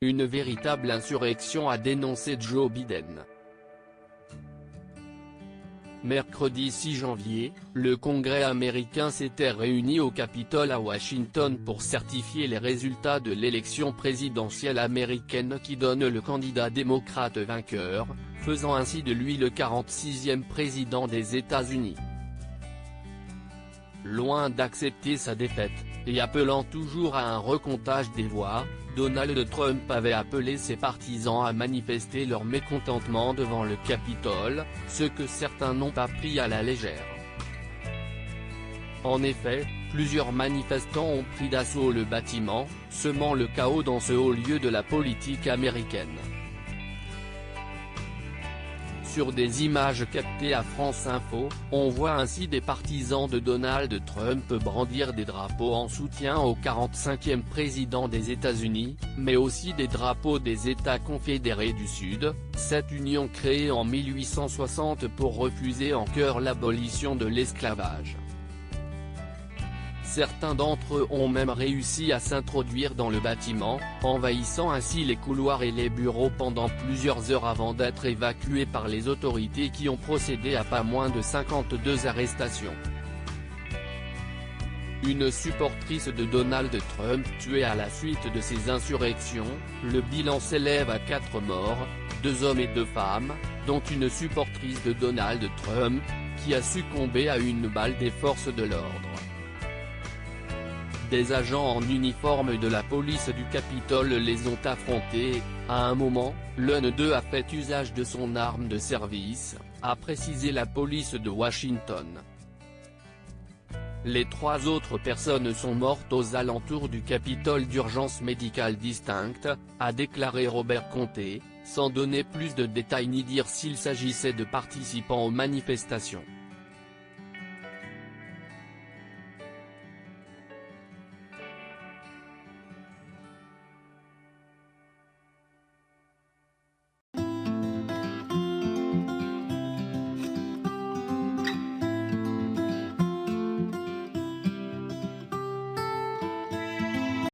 Une véritable insurrection, a dénoncé Joe Biden. Mercredi 6 janvier, le Congrès américain s'était réuni au Capitole à Washington pour certifier les résultats de l'élection présidentielle américaine qui donne le candidat démocrate vainqueur, faisant ainsi de lui le 46e président des États-Unis. Loin d'accepter sa défaite, et appelant toujours à un recomptage des voix, Donald Trump avait appelé ses partisans à manifester leur mécontentement devant le Capitole, ce que certains n'ont pas pris à la légère. En effet, plusieurs manifestants ont pris d'assaut le bâtiment, semant le chaos dans ce haut lieu de la politique américaine. Sur des images captées à France Info, on voit ainsi des partisans de Donald Trump brandir des drapeaux en soutien au 45e président des États-Unis, mais aussi des drapeaux des États confédérés du Sud, cette union créée en 1860 pour refuser en chœur l'abolition de l'esclavage. Certains d'entre eux ont même réussi à s'introduire dans le bâtiment, envahissant ainsi les couloirs et les bureaux pendant plusieurs heures avant d'être évacués par les autorités qui ont procédé à pas moins de 52 arrestations. Une supportrice de Donald Trump tuée à la suite de ces insurrections, le bilan s'élève à 4 morts, 2 hommes et 2 femmes, dont une supportrice de Donald Trump, qui a succombé à une balle des forces de l'ordre. Des agents en uniforme de la police du Capitole les ont affrontés, et, à un moment, l'un d'eux a fait usage de son arme de service, a précisé la police de Washington. Les 3 autres personnes sont mortes aux alentours du Capitole d'urgence médicale distincte, a déclaré Robert Conté, sans donner plus de détails ni dire s'il s'agissait de participants aux manifestations.